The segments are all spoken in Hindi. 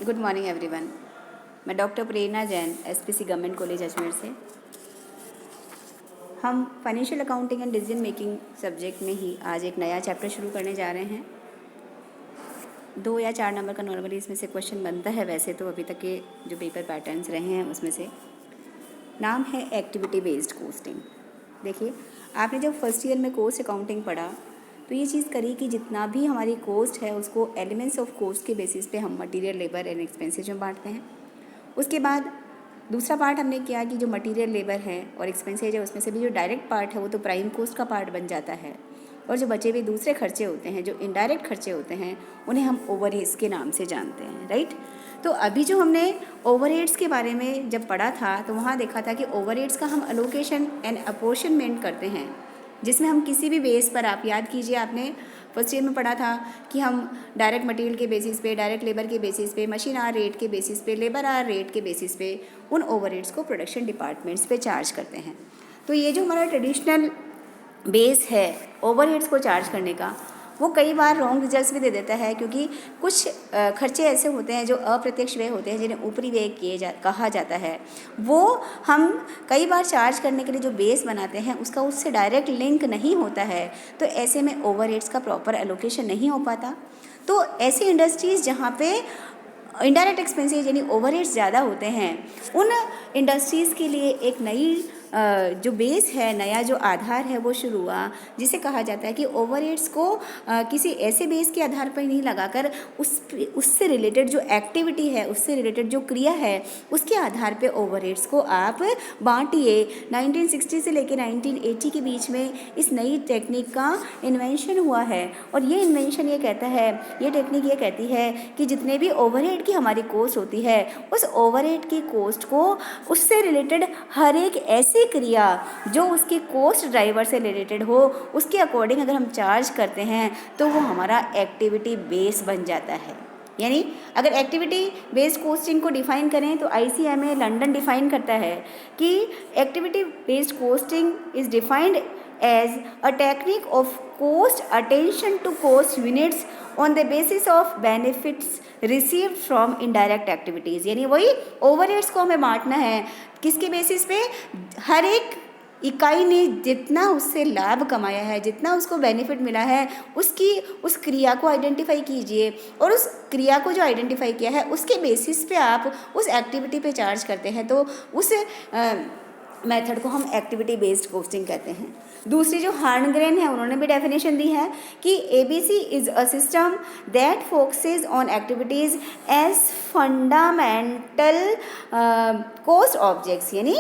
Good morning everyone. मैं doctor Prerna Jain, SPC government college Ajmer से। हम financial accounting and decision making subject में ही आज एक नया चैप्टर शुरू करने जा रहे हैं। 2 या 4 नंबर का नॉर्मली इसमें से क्वेश्चन बनता है। वैसे तो अभी तक के जो पेपर पैटर्न्स रहे हैं उसमें से नाम है एक्टिविटी बेस्ड कॉस्टिंग। देखिए, आपने जब फर्स्ट ईयर में कॉस्ट अकाउंटिंग पढ़ा तो ये चीज़ करी कि जितना भी हमारी कॉस्ट है उसको एलिमेंट्स ऑफ कॉस्ट के बेसिस पे हम मटेरियल, लेबर एंड एक्सपेंसेस में बांटते हैं। उसके बाद दूसरा पार्ट हमने किया कि जो मटेरियल, लेबर है और एक्सपेंसेज है उसमें से भी जो डायरेक्ट पार्ट है वो तो प्राइम कॉस्ट का पार्ट बन जाता है, और जो बचे हुए दूसरे खर्चे होते हैं, जो इनडायरेक्ट खर्चे होते हैं, उन्हें हम ओवरहेड्स के नाम से जानते हैं, राइट। तो अभी जो हमने ओवरहेड्स के बारे में जब पढ़ा था तो वहाँ देखा था कि ओवरहेड्स का हम अलोकेशन एंड अपोर्शनमेंट करते हैं, जिसमें हम किसी भी बेस पर, आप याद कीजिए आपने फर्स्ट ईयर में पढ़ा था कि हम डायरेक्ट मटेरियल के बेसिस पे, डायरेक्ट लेबर के बेसिस पे, मशीन आवर रेट के बेसिस पे, लेबर आवर रेट के बेसिस पे उन ओवरहेड्स को प्रोडक्शन डिपार्टमेंट्स पे चार्ज करते हैं। तो ये जो हमारा ट्रेडिशनल बेस है ओवरहेड्स को चार्ज करने का, वो कई बार रॉन्ग रिजल्ट्स भी दे देता है, क्योंकि कुछ खर्चे ऐसे होते हैं जो अप्रत्यक्ष व्यय होते हैं, जिन्हें ऊपरी व्यय कहा जाता है। वो हम कई बार चार्ज करने के लिए जो बेस बनाते हैं उसका उससे डायरेक्ट लिंक नहीं होता है, तो ऐसे में ओवरहेड्स का प्रॉपर एलोकेशन नहीं हो पाता। तो ऐसी इंडस्ट्रीज़ जहाँ पे इनडायरेक्ट एक्सपेंसेस यानी ओवरहेड्स ज़्यादा होते हैं, उन इंडस्ट्रीज़ के लिए एक नई जो बेस है, नया जो आधार है वो शुरू हुआ, जिसे कहा जाता है कि ओवरहेड्स को किसी ऐसे बेस के आधार पर नहीं लगाकर उससे रिलेटेड जो एक्टिविटी है, उससे रिलेटेड जो क्रिया है, उसके आधार पे ओवरहेड्स को आप बांटिए। 1960 से लेकर 1980 के बीच में इस नई टेक्निक का इन्वेंशन हुआ है, और ये इन्वेंशन ये कहता है, ये टेक्निक ये कहती है कि जितने भी ओवरहेड की हमारी कॉस्ट होती है, उस ओवरहेड की कॉस्ट को उससे रिलेटेड हर एक ऐसी क्रिया जो उसके कॉस्ट ड्राइवर से रिलेटेड हो, उसके अकॉर्डिंग अगर हम चार्ज करते हैं तो वो हमारा एक्टिविटी बेस बन जाता है। यानी अगर एक्टिविटी बेस्ड कॉस्टिंग को डिफाइन करें तो ICMA लंदन डिफाइन करता है कि activity based costing is defined as a technique of cost attention to cost units on the basis of benefits received from indirect activities। यानी वही ओवरहेड्स को हमें बांटना है किसके बेसिस पे, हर एक इकाई ने जितना उससे लाभ कमाया है, जितना उसको बेनिफिट मिला है, उसकी उस क्रिया को आइडेंटिफाई कीजिए, और उस क्रिया को जो आइडेंटिफाई किया है उसके बेसिस पे आप उस एक्टिविटी पे चार्ज करते हैं, तो उस मेथड को हम एक्टिविटी बेस्ड कॉस्टिंग कहते हैं। दूसरी जो हार्नग्रेन है उन्होंने भी डेफिनेशन दी है कि ABC is a system that focuses on activities as fundamental cost objects. यानी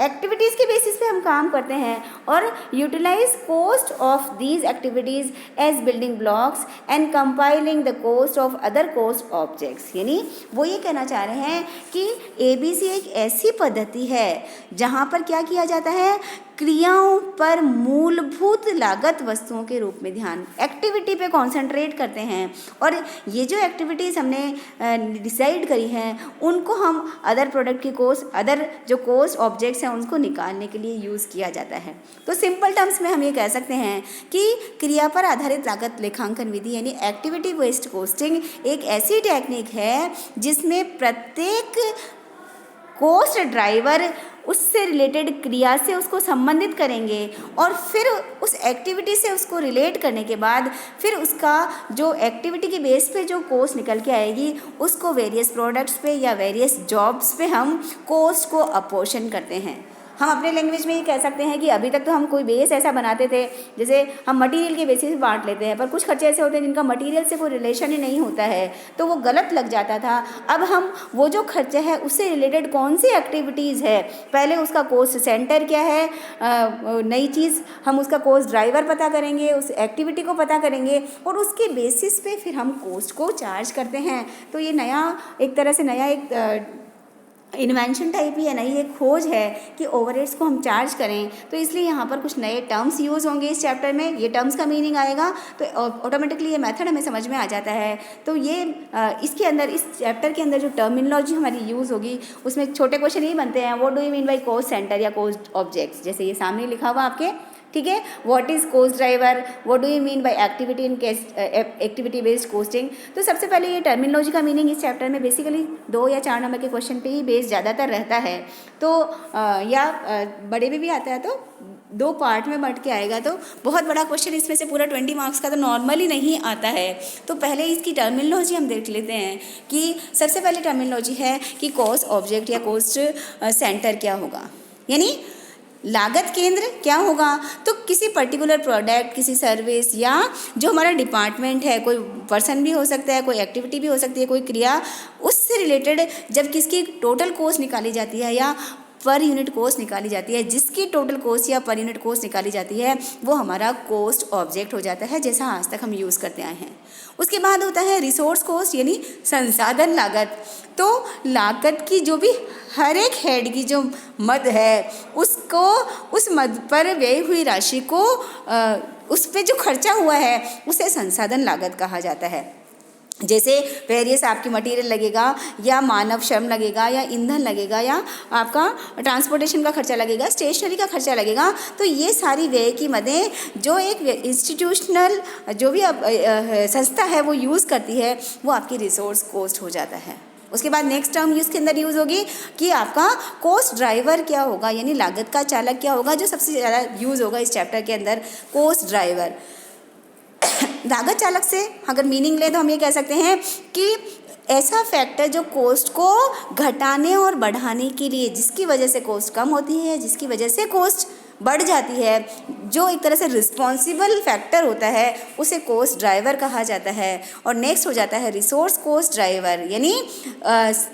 एक्टिविटीज़ के बेसिस पे हम काम करते हैं और utilize cost of these activities as building blocks and compiling the cost of other cost objects. यानी वो ये कहना चाह रहे हैं कि ABC एक ऐसी पद्धति है जहाँ पर क्या किया जाता है, क्रियाओं पर मूलभूत लागत वस्तुओं के रूप में ध्यान, एक्टिविटी पे कंसंट्रेट करते हैं, और ये जो एक्टिविटीज़ हमने डिसाइड करी हैं उनको हम अदर प्रोडक्ट की कॉस्ट, अदर जो कॉस्ट ऑब्जेक्ट्स हैं उनको निकालने के लिए यूज़ किया जाता है। तो सिंपल टर्म्स में हम ये कह सकते हैं कि क्रिया पर आधारित लागत लेखांकन विधि यानी एक्टिविटी बेस्ड कॉस्टिंग एक ऐसी टेक्निक है जिसमें प्रत्येक कॉस्ट ड्राइवर उससे रिलेटेड क्रिया से उसको संबंधित करेंगे, और फिर उस एक्टिविटी से उसको रिलेट करने के बाद फिर उसका जो एक्टिविटी के बेस पे जो कॉस्ट निकल के आएगी उसको वेरियस प्रोडक्ट्स पे या वेरियस जॉब्स पे हम कॉस्ट को अपोर्शन करते हैं। हम अपने लैंग्वेज में ये कह सकते हैं कि अभी तक तो हम कोई बेस ऐसा बनाते थे जैसे हम मटेरियल के बेसिस पे बांट लेते हैं, पर कुछ खर्चे ऐसे होते हैं जिनका मटेरियल से कोई रिलेशन ही नहीं होता है, तो वो गलत लग जाता था। अब हम वो जो खर्चे हैं उससे रिलेटेड कौन सी एक्टिविटीज़ है, पहले उसका कॉस्ट सेंटर क्या है, नई चीज़ हम उसका कॉस्ट ड्राइवर पता करेंगे, उस एक्टिविटी को पता करेंगे, और उसके बेसिस पे फिर हम कॉस्ट को चार्ज करते हैं। तो ये नया एक तरह से नया एक इन्वेंशन टाइप ही है, नई एक खोज है कि ओवरहेड्स को हम चार्ज करें। तो इसलिए यहाँ पर कुछ नए टर्म्स यूज़ होंगे इस चैप्टर में, ये टर्म्स का मीनिंग आएगा तो ऑटोमेटिकली ये मेथड हमें समझ में आ जाता है। तो ये इसके अंदर, इस चैप्टर के अंदर जो टर्मिनोलॉजी हमारी यूज़ होगी उसमें छोटे क्वेश्चन यही बनते हैं, what do you mean by cost centre या कॉस्ट ऑब्जेक्ट्स, जैसे ये सामने लिखा हुआ आपके ठीक है। What is cost driver, what do you mean by activity in activity based costing. तो सबसे पहले ये टर्मिनोलॉजी का मीनिंग इस चैप्टर में बेसिकली 2 या 4 नंबर के क्वेश्चन पे ही बेस ज़्यादातर रहता है। तो बड़े में भी आता है तो 2 पार्ट में बांट के आएगा, तो बहुत बड़ा क्वेश्चन इसमें से पूरा 20 मार्क्स का तो नॉर्मली नहीं आता है। तो पहले इसकी टर्मिनोलॉजी हम देख लेते हैं कि सबसे पहले टर्मिनोलॉजी है कि कॉस्ट ऑब्जेक्ट या कॉस्ट सेंटर क्या होगा, यानी लागत केंद्र क्या होगा। तो किसी पर्टिकुलर प्रोडक्ट, किसी सर्विस या जो हमारा डिपार्टमेंट है, कोई पर्सन भी हो सकता है, कोई एक्टिविटी भी हो सकती है, कोई क्रिया, उससे रिलेटेड जब किसकी टोटल कॉस्ट निकाली जाती है या पर यूनिट कॉस्ट निकाली जाती है, जिसकी टोटल कॉस्ट या पर यूनिट कॉस्ट निकाली जाती है वो हमारा कॉस्ट ऑब्जेक्ट हो जाता है, जैसा आज तक हम यूज़ करते आए हैं। उसके बाद होता है रिसोर्स कॉस्ट यानी संसाधन लागत। तो लागत की जो भी हर एक हेड की जो मद है उसको, उस मद पर व्यय हुई राशि को उस पर जो खर्चा हुआ है उसे संसाधन लागत कहा जाता है। जैसे वेरियस आपकी मटेरियल लगेगा या मानव श्रम लगेगा या ईंधन लगेगा या आपका ट्रांसपोर्टेशन का खर्चा लगेगा, स्टेशनरी का खर्चा लगेगा। तो ये सारी व्यय की मदें जो एक इंस्टीट्यूशनल जो भी संस्था है वो यूज़ करती है वो आपकी रिसोर्स कॉस्ट हो जाता है। उसके बाद नेक्स्ट टर्म इसके अंदर यूज़ होगी कि आपका कॉस्ट ड्राइवर क्या होगा, यानी लागत का चालक क्या होगा, जो सबसे ज़्यादा यूज़ होगा इस चैप्टर के अंदर, कॉस्ट ड्राइवर। लागत चालक से अगर मीनिंग ले तो हम ये कह सकते हैं कि ऐसा फैक्टर जो कॉस्ट को घटाने और बढ़ाने के लिए, जिसकी वजह से कॉस्ट कम होती है, जिसकी वजह से कॉस्ट बढ़ जाती है, जो एक तरह से रिस्पॉन्सिबल फैक्टर होता है उसे कॉस्ट ड्राइवर कहा जाता है। और नेक्स्ट हो जाता है रिसोर्स कॉस्ट ड्राइवर, यानी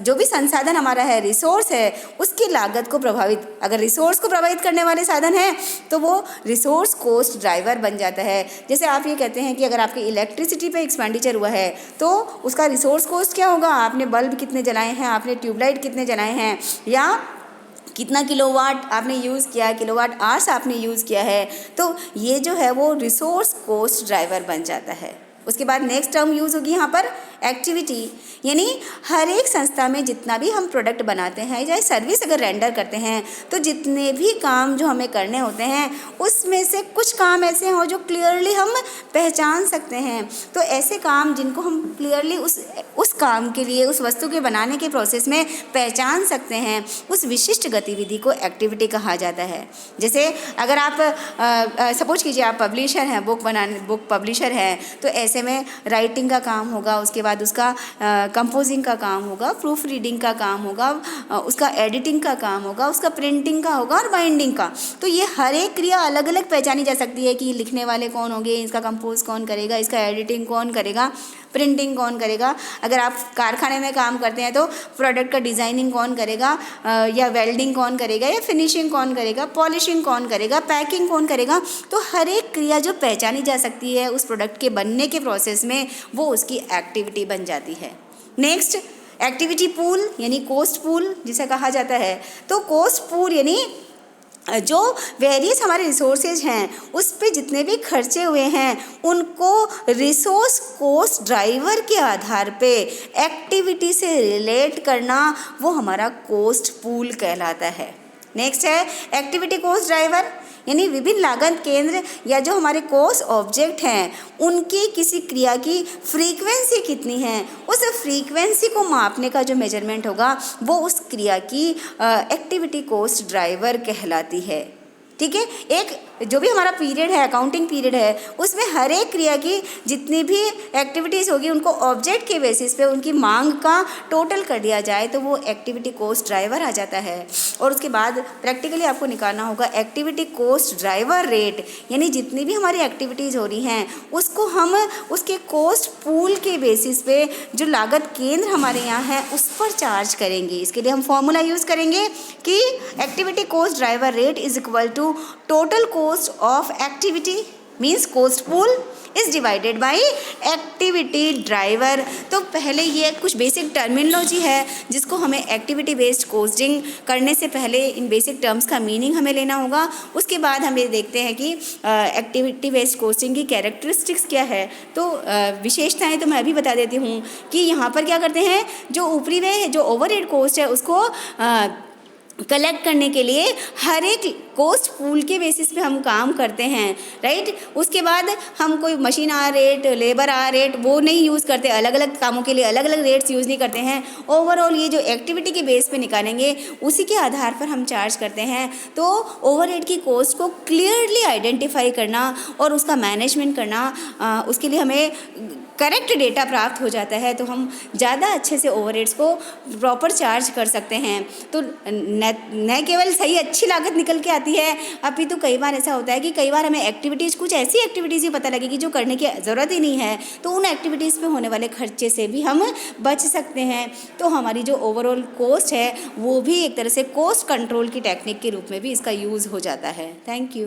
जो भी संसाधन हमारा है, रिसोर्स है, उसकी लागत को प्रभावित, अगर रिसोर्स को प्रभावित करने वाले साधन हैं तो वो रिसोर्स कॉस्ट ड्राइवर बन जाता है। जैसे आप ये कहते हैं कि अगर आपकी इलेक्ट्रिसिटी पे एक्सपेंडिचर हुआ है तो उसका रिसोर्स कॉस्ट क्या होगा, आपने बल्ब कितने जलाए हैं, आपने ट्यूबलाइट कितने जलाए हैं, या कितना किलोवाट आपने यूज़ किया है, किलोवाट आवर्स आपने यूज़ किया है, तो ये जो है वो रिसोर्स कॉस्ट ड्राइवर बन जाता है। उसके बाद नेक्स्ट टर्म यूज़ होगी यहाँ पर एक्टिविटी, यानी हर एक संस्था में जितना भी हम प्रोडक्ट बनाते हैं या सर्विस अगर रेंडर करते हैं तो जितने भी काम जो हमें करने होते हैं उसमें से कुछ काम ऐसे हों जो क्लियरली हम पहचान सकते हैं। तो ऐसे काम जिनको हम क्लियरली उस काम के लिए, उस वस्तु के बनाने के प्रोसेस में पहचान सकते हैं, उस विशिष्ट गतिविधि को एक्टिविटी कहा जाता है। जैसे अगर आप सपोज कीजिए आप पब्लिशर हैं, बुक पब्लिशर हैं, तो ऐसे में राइटिंग का काम होगा, उसके बाद उसका कंपोजिंग का काम होगा, प्रूफ रीडिंग का काम होगा, उसका एडिटिंग का काम होगा, उसका प्रिंटिंग का होगा और बाइंडिंग का। तो ये हर एक क्रिया अलग अलग पहचानी जा सकती है कि लिखने वाले कौन होंगे, इसका कंपोज कौन करेगा, इसका एडिटिंग कौन करेगा, प्रिंटिंग कौन करेगा। अगर आप कारखाने में काम करते हैं तो प्रोडक्ट का डिज़ाइनिंग कौन करेगा, या वेल्डिंग कौन करेगा, या फिनिशिंग कौन करेगा, पॉलिशिंग कौन करेगा, पैकिंग कौन करेगा। तो हर एक क्रिया जो पहचानी जा सकती है उस प्रोडक्ट के बनने के प्रोसेस में, वो उसकी एक्टिविटी बन जाती है। नेक्स्ट एक्टिविटी पूल यानी कोस्ट पूल जिसे कहा जाता है। तो कोस्ट पूल यानी जो वेरियस हमारे रिसोर्सेज हैं उस पे जितने भी खर्चे हुए हैं उनको रिसोर्स कोस्ट ड्राइवर के आधार पे एक्टिविटी से रिलेट करना, वो हमारा कोस्ट पूल कहलाता है। नेक्स्ट है एक्टिविटी कोस्ट ड्राइवर, यानी विभिन्न लागत केंद्र या जो हमारे कॉस्ट ऑब्जेक्ट हैं उनकी किसी क्रिया की फ्रीक्वेंसी कितनी है, उस फ्रीक्वेंसी को मापने का जो मेजरमेंट होगा वो उस क्रिया की एक्टिविटी कॉस्ट ड्राइवर कहलाती है। ठीक है, एक जो भी हमारा पीरियड है, अकाउंटिंग पीरियड है, उसमें हर एक क्रिया की जितनी भी एक्टिविटीज़ होगी उनको ऑब्जेक्ट के बेसिस पे उनकी मांग का टोटल कर दिया जाए तो वो एक्टिविटी कॉस्ट ड्राइवर आ जाता है। और उसके बाद प्रैक्टिकली आपको निकालना होगा एक्टिविटी कॉस्ट ड्राइवर रेट, यानी जितनी भी हमारी एक्टिविटीज़ हो रही हैं उसको हम उसके कॉस्ट पूल के बेसिस पे जो लागत केंद्र हमारे यहाँ है उस पर चार्ज करेंगे। इसके लिए हम फॉर्मूला यूज़ करेंगे कि activity cost driver rate is equal to total cost of activity means cost pool is divided by activity driver। तो पहले ये कुछ बेसिक टर्मिनोलॉजी है जिसको हमें एक्टिविटी बेस्ड कोस्टिंग करने से पहले इन बेसिक टर्म्स का मीनिंग हमें लेना होगा। उसके बाद हम ये देखते हैं कि एक्टिविटी बेस्ड कोस्टिंग की कैरेक्टरिस्टिक्स क्या है। तो विशेषताएं तो मैं अभी बता देती हूँ कि यहाँ पर क्या करते हैं, जो ऊपरी में जो ओवरहेड कॉस्ट है उसको कलेक्ट करने के लिए हर एक कॉस्ट पूल के बेसिस पे हम काम करते हैं, राइट। उसके बाद हम कोई machine hour rate, labour hour rate वो नहीं यूज़ करते, अलग अलग कामों के लिए अलग अलग रेट्स यूज़ नहीं करते हैं। ओवरऑल ये जो एक्टिविटी के बेस पे निकालेंगे उसी के आधार पर हम चार्ज करते हैं। तो ओवरहेड की कॉस्ट को क्लियरली आइडेंटिफाई करना और उसका मैनेजमेंट करना, उसके लिए हमें करेक्ट डेटा प्राप्त हो जाता है, तो हम ज़्यादा अच्छे से ओवरहेड्स को प्रॉपर चार्ज कर सकते हैं। तो न केवल सही अच्छी लागत निकल के आती है, अभी तो कई बार ऐसा होता है कि कई बार हमें एक्टिविटीज़, कुछ ऐसी एक्टिविटीज़ भी पता लगेगी जो करने की ज़रूरत ही नहीं है, तो उन एक्टिविटीज़ पे होने वाले खर्चे से भी हम बच सकते हैं। तो हमारी जो ओवरऑल कॉस्ट है वो भी एक तरह से कॉस्ट कंट्रोल की टेक्निक के रूप में भी इसका यूज़ हो जाता है। Thank you.